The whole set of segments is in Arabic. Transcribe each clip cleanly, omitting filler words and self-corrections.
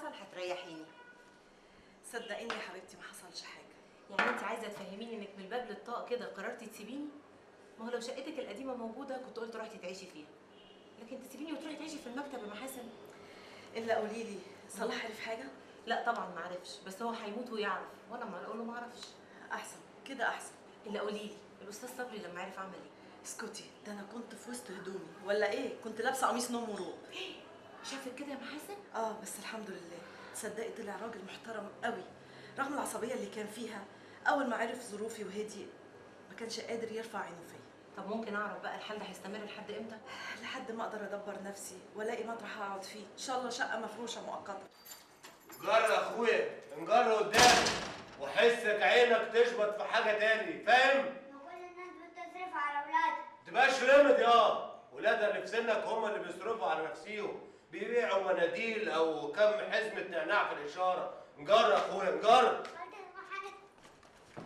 حصل هتريحيني. صدقيني يا حبيبتي ما حصلش حاجه. يعني انت عايزه تفهميني انك من الباب للطاق كده قررتي تسيبيني؟ ما هو لو شقتك القديمه موجوده كنت قلت رحتي تعيشي فيها، لكن تسيبيني وتروحي تعيشي في المكتب يا محاسن؟ الا قولي لي، صلاح عرف حاجه؟ لا طبعا ما عرفش، بس هو هيموت ويعرف، وانا ما اقول له ما اعرفش. احسن كده احسن. الا قولي لي، الاستاذ صبري لما عرف عمل ايه؟ اسكتي، ده انا كنت في وسط هدومي ولا ايه؟ كنت لابسه قميص نوم وروب. شافك كده يا محاسن؟ بس الحمد لله، تصدقي طلع راجل محترم قوي رغم العصبيه اللي كان فيها. اول ما عرف ظروفي وهدي ما كانش قادر يرفع عينه فيا. طب ممكن اعرف بقى الحال ده هيستمر لحد امتى؟ لحد ما اقدر ادبر نفسي والاقي مطرح اقعد فيه، ان شاء الله شقه مفروشه مؤقته. انجر يا اخويا، انجر قدامي وحسك عينك تشبط في حاجه تاني، فاهم؟ ما كل الناس بتصرف على اولادها. متبقاش رمد يا ولادها اللي في سنك هم اللي بيصرفوا على نفسيهم، بيبيعوا مناديل او كم حزمه نعناع في الاشاره. انجر يا اخويا انجر.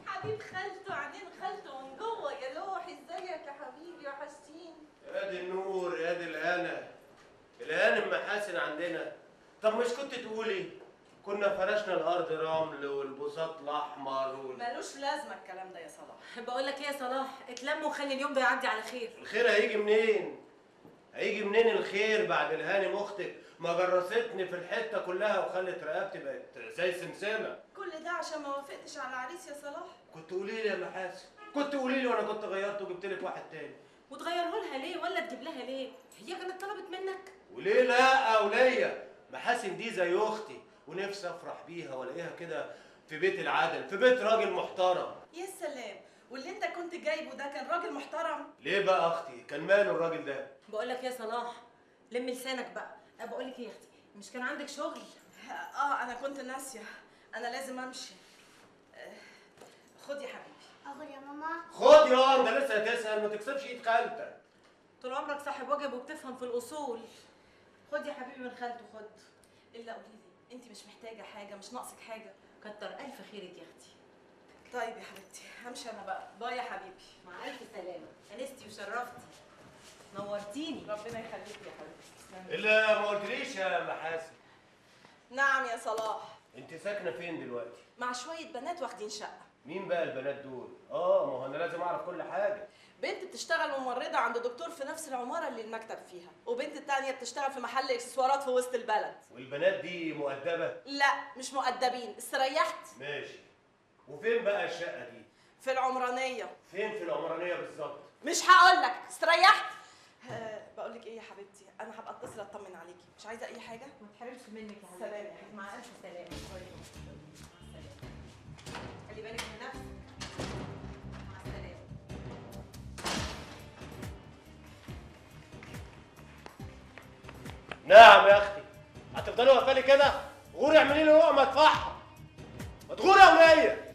حبيب خالته، عينين خالته من جوه يا لوحي. ازيك يا حبيبي؟ وحشتيني. يا دي النور يا دي الهنا، الهانم محاسن عندنا. طب مش كنت تقولي كنا فرشنا الارض رمل والبساط الاحمر مالوش لازمه الكلام ده يا صلاح. بقول لك ايه يا صلاح، اتلم وخلي اليوم ده يعدي على خير. الخير هيجي منين؟ هيجي منين الخير بعد الهانم اختك ما جرستني في الحته كلها وخلت رقبتي بقت زي سمسمه؟ كل ده عشان ما وافقتش على العريس يا صلاح؟ كنت قولي لي يا محاسن، كنت قولي لي وانا كنت غيرت وجبت لك واحد تاني. وتغيره لها ليه ولا تجيب لها ليه؟ هي كانت طلبت منك؟ وليه لا وليا؟ محاسن دي زي اختي ونفسي افرح بيها والاقيها كده في بيت العدل، في بيت راجل محترم. يا سلام، واللي انت كنت جايبه ده كان راجل محترم؟ ليه بقى اختي؟ كان ماله الراجل ده؟ بقول لك يا صلاح، لم لسانك بقى. بقول لك ايه يا اختي، مش كان عندك شغل؟ انا كنت ناسيه، انا لازم امشي. خد يا حبيبي. اخد يا ماما. خد يا انت لسه هتسال، ما تكسبش ايد خالتك. طول عمرك صاحب واجب وبتفهم في الاصول. خد يا حبيبي من خالته، خد. الا قولي لي، انت مش محتاجه حاجه؟ مش ناقصك حاجه؟ كتر الف خيرك يا اختي. طيب يا حبيبتي، همشي انا بقى. باي يا حبيبي. مع الف سلامه، انستي وشرفتي، نورتيني. ربنا يخليكي يا حبيبتي. تسلمي. الا ما قلتليش يا محاسن، نعم يا صلاح. انت ساكنه فين دلوقتي؟ مع شويه بنات واخدين شقه. مين بقى البنات دول؟ ما هو انا لازم اعرف كل حاجه. بنت بتشتغل ممرضه عند دكتور في نفس العماره اللي المكتب فيها، وبنت التانيه بتشتغل في محل اكسسوارات في وسط البلد. والبنات دي مؤدبه؟ لا مش مؤدبين. استريحت؟ ماشي. وفين بقى الشقه دي؟ في العمرانيه. فين في العمرانيه بالظبط؟ مش هقول لك. استريحت؟ بقول لك ايه يا حبيبتي، انا هبقى اتصل اطمن عليكي. مش عايزه اي حاجه؟ ما تحرمش منك يا حبيبتي. سلام يا حبيبتي. مع الف سلامه. خلي بالك من نفسك. مع السلامه. نعم يا اختي. هتفضلي واقفه لي كده؟ غوري اعملي لي لقمه ادفعها. ما تغوري يا وليه.